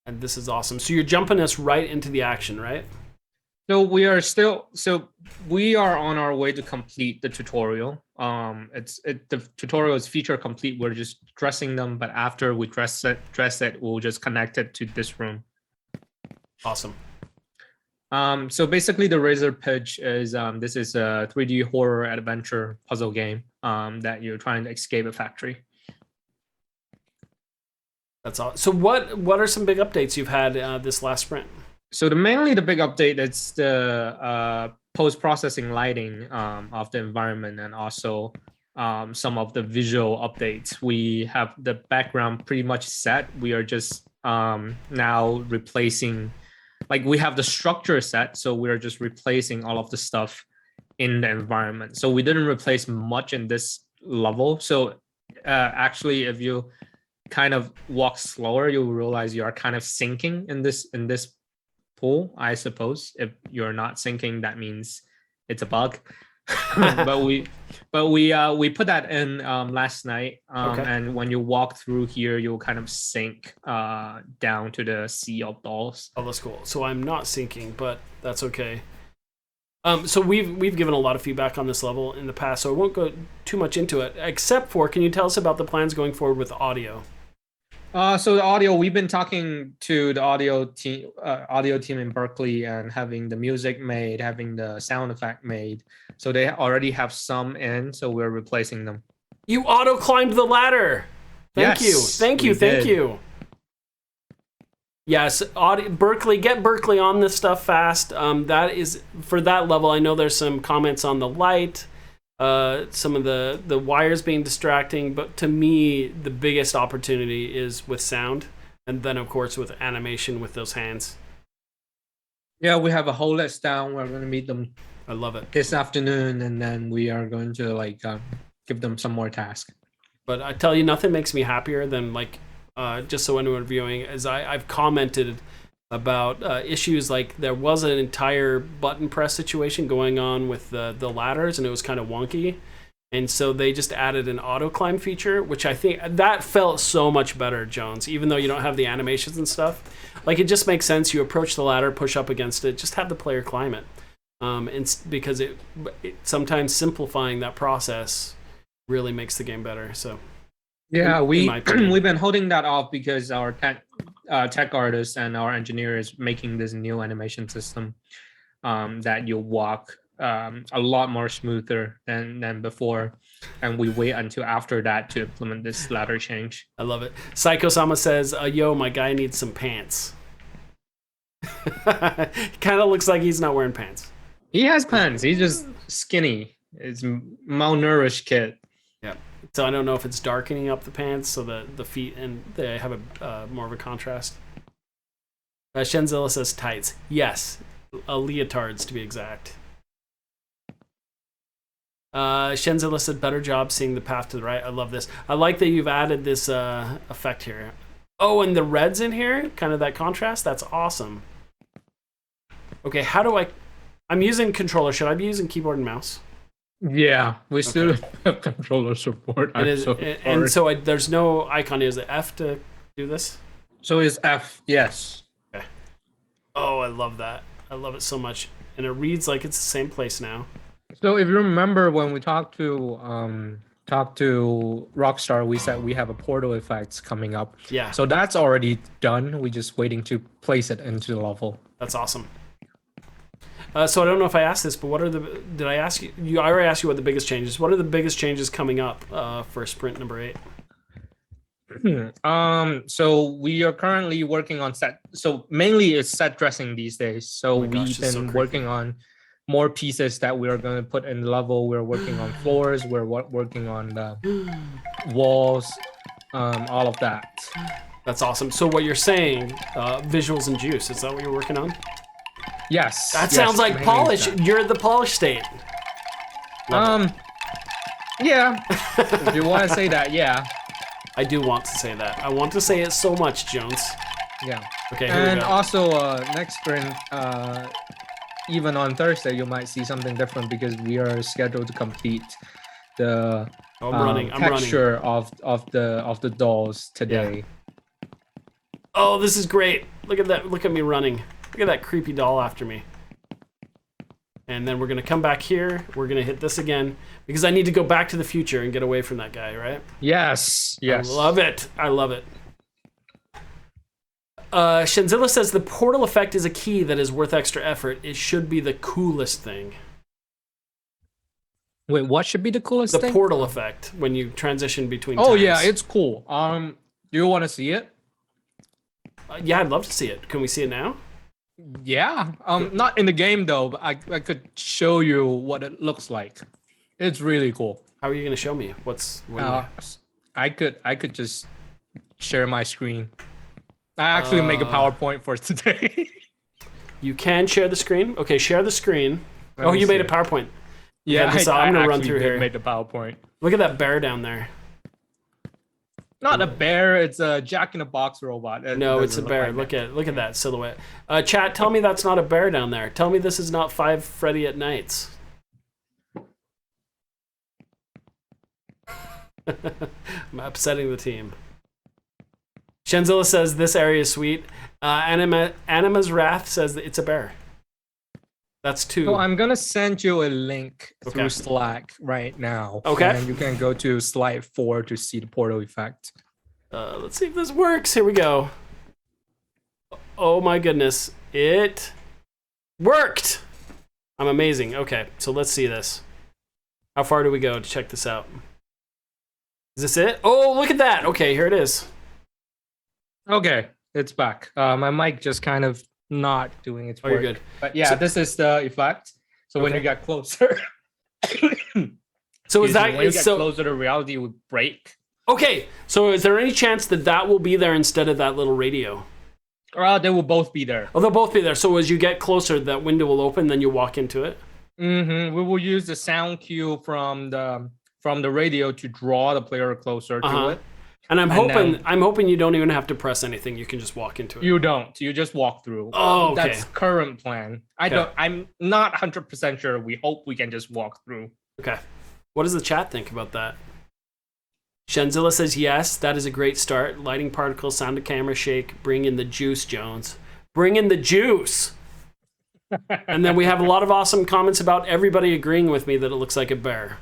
And this is awesome. So you're jumping us right into the action, right? So we are on our way to complete the tutorial. The tutorial is feature complete. We're just dressing them, but after we dress it, we'll just connect it to this room. Awesome. So basically the Razor pitch is this is a 3D horror adventure puzzle game that you're trying to escape a factory. That's all. So what are some big updates you've had this last sprint? So mainly the big update is the post-processing lighting of the environment, and also some of the visual updates. We have the background pretty much set. We are just now replacing, like, we have the structure set, so we're just replacing all of the stuff in the environment. So we didn't replace much in this level. So actually, if you kind of walk slower, you'll realize you are kind of sinking in this pool, I suppose. If you're not sinking, that means it's a bug. but we put that in last night, Okay. and when you walk through here, you'll kind of sink down to the sea of dolls. Oh, that's cool. So I'm not sinking, but that's okay. So we've given a lot of feedback on this level in the past, so I won't go too much into it, except for, can you tell us about the plans going forward with audio? So the audio, we've been talking to the audio team in Berkeley and having the music made, having the sound effect made. So they already have some in, so we're replacing them. You auto climbed the ladder. Thank you. Yes, Berkeley, get Berkeley on this stuff fast. That is, for that level, I know there's some comments on the light, some of the wires being distracting, but to me, the biggest opportunity is with sound, and then, of course, with animation with those hands. Yeah, we have a whole list down. We're going to meet them. I love it. This afternoon, and then we are going to give them some more tasks. But I tell you, nothing makes me happier than just so anyone viewing, as I've commented about issues like there was an entire button press situation going on with the ladders, and it was kind of wonky. And so they just added an auto climb feature, which I think that felt so much better, Jones, even though you don't have the animations and stuff. Like, it just makes sense. You approach the ladder, push up against it, just have the player climb it. And because it sometimes simplifying that process really makes the game better. So yeah, we've been holding that off because our tech artists and our engineers making this new animation system that you walk a lot more smoother than before, and we wait until after that to implement this ladder change. I love it. Psycho-sama says, yo, my guy needs some pants. Kind of looks like he's not wearing pants. He has pants. He's just skinny. It's malnourished kid. Yeah. So I don't know if it's darkening up the pants so that the feet and they have a more of a contrast. Shenzilla says tights. Yes, leotards to be exact. Shenzilla said better job seeing the path to the right. I love this. I like that you've added this effect here. Oh, and the reds in here, kind of that contrast. That's awesome. Okay, how do I'm using controller. Should I be using keyboard and mouse? Yeah, we still have controller support. So there's no icon. Is it F to do this? So it's F, yes. Okay. Oh, I love that. I love it so much. And it reads like it's the same place now. So if you remember when we talked to Rockstar, we said we have a portal effects coming up. Yeah. So that's already done. We're just waiting to place it into the level. That's awesome. So I don't know if I asked this, but did I ask you? I already asked you what the biggest changes. What are the biggest changes coming up for sprint number 8? So we are currently working on set. So mainly it's set dressing these days. So we've been working on more pieces that we are going to put in the level. We're working on floors. We're working on the walls, all of that. That's awesome. So what you're saying, visuals and juice, is that what you're working on? Yes. That sounds like polish. You're the polish state. Yeah. If you want to say that, yeah. I do want to say that. I want to say it so much, Jones. Yeah. Okay, here we go. And also, next sprint, even on Thursday, you might see something different because we are scheduled to complete the texture of the dolls today. Oh, this is great. Look at that. Look at me running. Look at that creepy doll after me. And then we're going to come back here. We're going to hit this again because I need to go back to the future and get away from that guy, right? Yes. Yes. I love it. I love it. Shenzilla says the portal effect is a key that is worth extra effort. It should be the coolest thing. Wait, what should be the coolest thing? The portal effect when you transition between Oh times. yeah, it's cool. Do you want to see it? Yeah, I'd love to see it. Can we see it now? Yeah. Not in the game though, but I could show you what it looks like. It's really cool. How are you going to show me? I could just share my screen. I actually make a PowerPoint for today. You can share the screen? Okay, share the screen. Let me you made a see. PowerPoint. Yeah, I'm going to run actually through here. made the PowerPoint. Look at that bear down there. Not a bear, it's a Jack-in-the-Box robot. No, it's a bear. Look at that silhouette. Chat, tell me that's not a bear down there. Tell me this is not Five Freddy at Nights. I'm upsetting the team. Shenzilla says this area is sweet. Anima's Wrath says that it's a bear. That's 2. So I'm gonna send you a link through Slack right now. Okay. And you can go to slide 4 to see the portal effect. Let's see if this works. Here we go. Oh my goodness. It worked. I'm amazing. Okay, so let's see this. How far do we go to check this out? Is this it? Oh, look at that. Okay, here it is. Okay, it's back. My mic just kind of not doing its work. You're good. But yeah, this is the effect. So when you get closer, so is that when you get closer to reality, it would break. Okay, so is there any chance that that will be there instead of that little radio? They will both be there. Oh, they'll both be there. So as you get closer, that window will open, then you walk into it. We will use the sound cue from the radio to draw the player closer to it. And I'm hoping you don't even have to press anything. You can just walk into it. You don't. You just walk through. Oh, okay. That's current plan. I'm not 100% sure. We hope we can just walk through. Okay. What does the chat think about that? Shenzilla says yes. That is a great start. Lighting particles, sound of camera shake. Bring in the juice, Jones. Bring in the juice. And then we have a lot of awesome comments about everybody agreeing with me that it looks like a bear.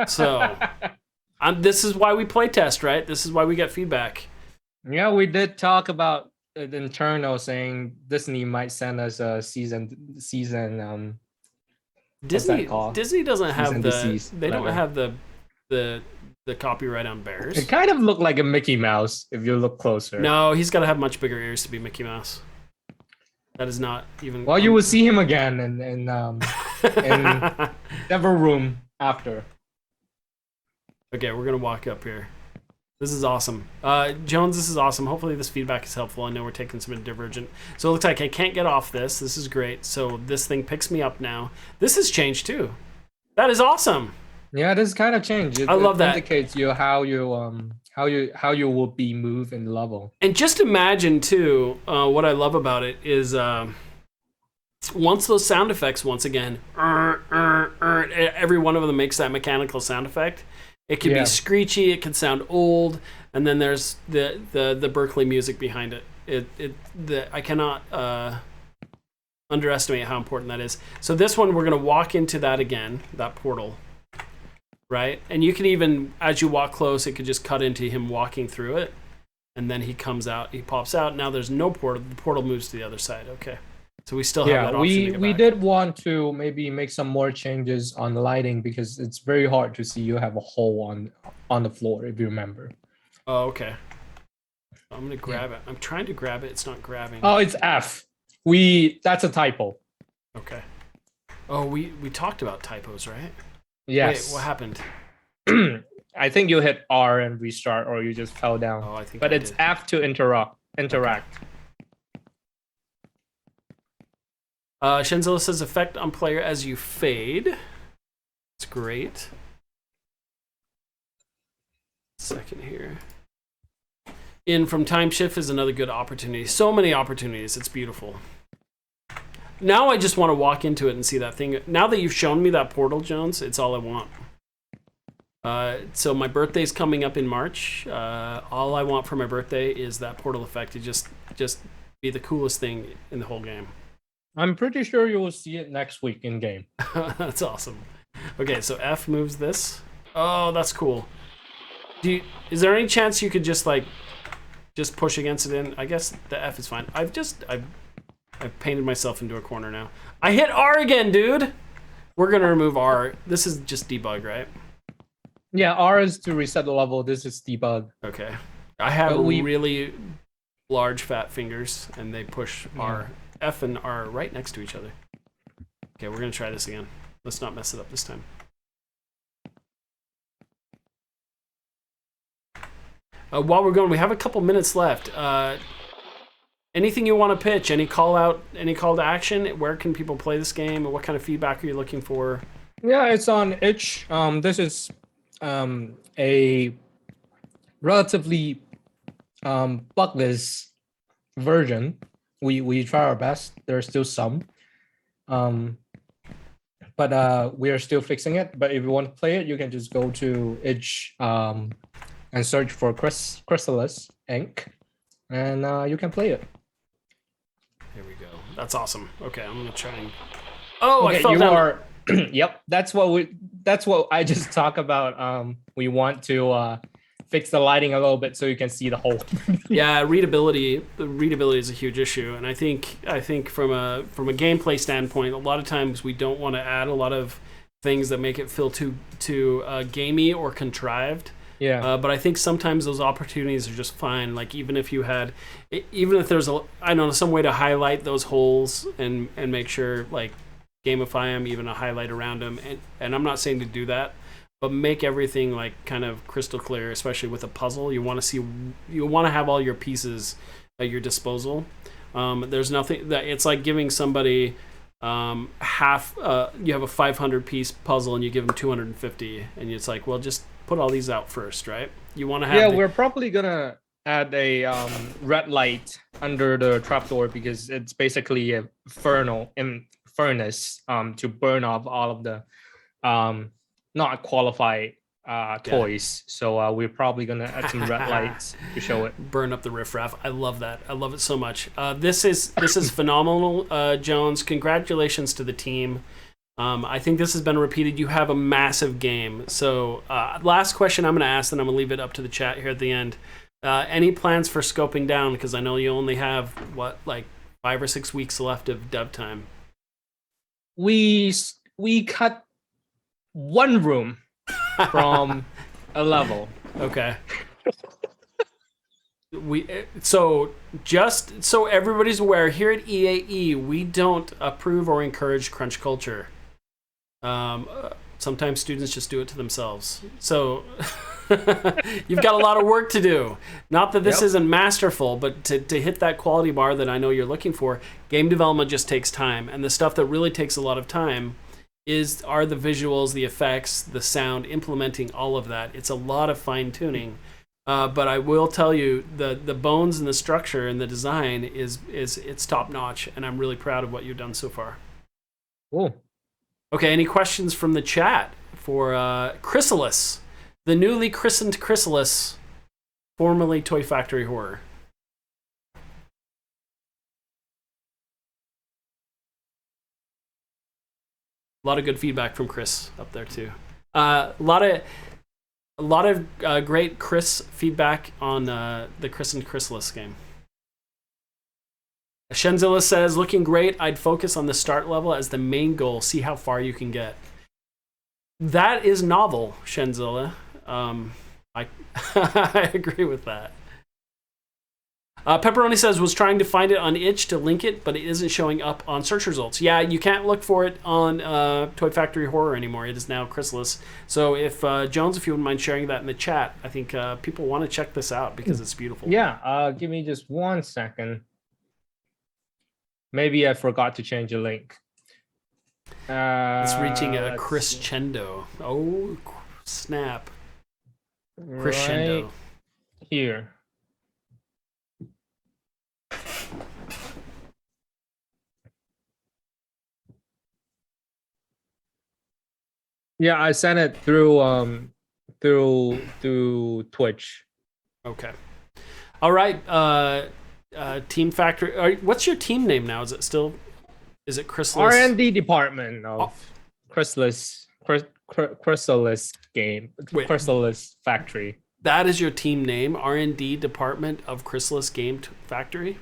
So. This is why we play test, right? This is why we get feedback. Yeah, we did talk about it internal, saying Disney might send us a season. Disney doesn't have they don't have the copyright on bears. It kind of looked like a Mickey Mouse if you look closer. No, he's got to have much bigger ears to be Mickey Mouse. That is not even. Well, you will see him again in Devil Room after. Okay, we're gonna walk up here. This is awesome. Jones, this is awesome. Hopefully this feedback is helpful. I know we're taking some divergent. So it looks like I can't get off this. This is great. So this thing picks me up now. This has changed too. That is awesome. Yeah, this kind of changed. I love that. It indicates you how you will be moved in level. And just imagine too, what I love about it is once those sound effects, once again, every one of them makes that mechanical sound effect. It can be screechy, it can sound old, and then there's the Berkeley music behind it. I cannot underestimate how important that is. So this one, we're going to walk into that again, that portal, right? And you can even, as you walk close, it could just cut into him walking through it, and then he comes out, he pops out. Now there's no portal. The portal moves to the other side. Okay. So we still have that option to get we back. did want to maybe make some more changes on the lighting because it's very hard to see you have a hole on the floor, if you remember. Oh, okay. I'm gonna grab it. I'm trying to grab it. It's not grabbing. Oh, it's F. That's a typo. Okay. Oh, we talked about typos, right? Yes. Wait, what happened? I think you hit R and restart, or you just fell down. Oh, I think. But it's F to interact. Okay. Shenzilla says effect on player as you fade. It's great. Second here. In from time shift is another good opportunity. So many opportunities. It's beautiful. Now I just want to walk into it and see that thing. Now that you've shown me that portal, Jones, it's all I want. So my birthday's coming up in March. All I want for my birthday is that portal effect to just be the coolest thing in the whole game. I'm pretty sure you will see it next week in game. That's awesome. Okay, so F moves this. Oh, that's cool. Is there any chance you could just push against it in? I guess the F is fine. I've painted myself into a corner now. I hit R again, dude. We're gonna remove R. This is just debug, right? Yeah, R is to reset the level. This is debug. Okay. I have really large fat fingers, and they push R. F and R right next to each other. Okay, we're gonna try this again. Let's not mess it up this time. While we're going, we have a couple minutes left. Anything you want to pitch? Any call to action? Where can people play this game? What kind of feedback are you looking for? Yeah, it's on itch. This is a relatively bugless version. We try our best. There's still some, but we are still fixing it. But if you want to play it, you can just go to itch and search for Chrysalis Inc. and you can play it. Here we go. That's awesome. Okay, I'm gonna try and. Oh, okay, I fell down. Yep, that's what I just talk about. We want to fix the lighting a little bit so you can see the whole. Yeah, readability is a huge issue, and I think from a gameplay standpoint, a lot of times we don't want to add a lot of things that make it feel too gamey or contrived. Yeah. But I think sometimes those opportunities are just fine. Like even if there's some way to highlight those holes and make sure like gamify them, even a highlight around them. And I'm not saying to do that, but make everything like kind of crystal clear, especially with a puzzle. You want to have all your pieces at your disposal. There's nothing that it's like giving somebody half. You have a 500 piece puzzle and you give them 250, and it's like, well, just put all these out first, right? You want to have. Yeah, we're probably gonna add a red light under the trapdoor because it's basically a furnace to burn off all of the not qualified toys. So we're probably gonna add some red lights to show it. Burn up the riffraff. I love that. I love it so much. This is phenomenal, Jones. Congratulations to the team. I think this has been repeated. You have a massive game. So last question I'm going to ask, and I'm going to leave it up to the chat here at the end. Any plans for scoping down? Because I know you only have, 5 or 6 weeks left of dev time. We cut one room from a level. Okay. Just so everybody's aware, here at EAE, we don't approve or encourage crunch culture. Sometimes students just do it to themselves. So you've got a lot of work to do. Not that this isn't masterful, but to hit that quality bar that I know you're looking for, game development just takes time. And the stuff that really takes a lot of time are the visuals, the effects, the sound, implementing all of that. It's a lot of fine tuning. But I will tell you, the bones and the structure and the design it's top notch, and I'm really proud of what you've done so far. Cool. Okay, any questions from the chat for Chrysalis, the newly christened Chrysalis, formerly Toy Factory Horror? A lot of good feedback from Chris up there too. A lot of great Chris feedback on the christened Chrysalis game. Shenzilla says, looking great. I'd focus on the start level as the main goal. See how far you can get. That is novel, Shenzilla. I agree with that. Pepperoni says, was trying to find it on itch to link it, but it isn't showing up on search results. Yeah, you can't look for it on Toy Factory Horror anymore. It is now Chrysalis. So if Jones, if you wouldn't mind sharing that in the chat, I think people want to check this out because it's beautiful. Yeah, give me just 1 second. Maybe I forgot to change the link. It's reaching a crescendo. Oh, snap. Crescendo. Right here. Yeah, I sent it through through Twitch. Okay. All right. Team Factory. What's your team name now? Is it Chrysalis? R&D department of Chrysalis game. Wait. Chrysalis Factory. That is your team name, R&D department of Chrysalis Game Factory?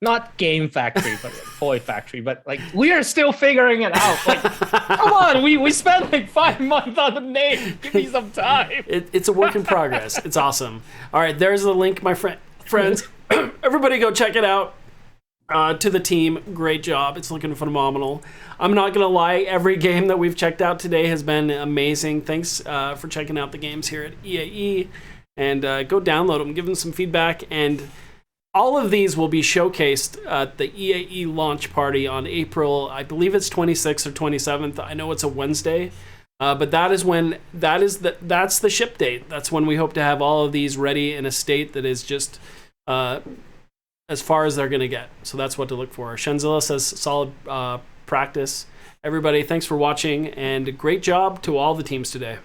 Not game factory, but toy factory. But like, we are still figuring it out. Like, come on, we spent like 5 months on the name. Give me some time. It's a work in progress. It's awesome. All right, there's the link, my friends. Everybody go check it out. To the team, great job. It's looking phenomenal. I'm not gonna lie, every game that we've checked out today has been amazing. Thanks for checking out the games here at EAE, and go download them, give them some feedback, and all of these will be showcased at the EAE launch party on April, I believe it's 26th or 27th. I know it's a Wednesday, but that's the ship date. That's when we hope to have all of these ready in a state that is just as far as they're going to get. So that's what to look for. Shenzilla says solid practice. Everybody, thanks for watching, and great job to all the teams today.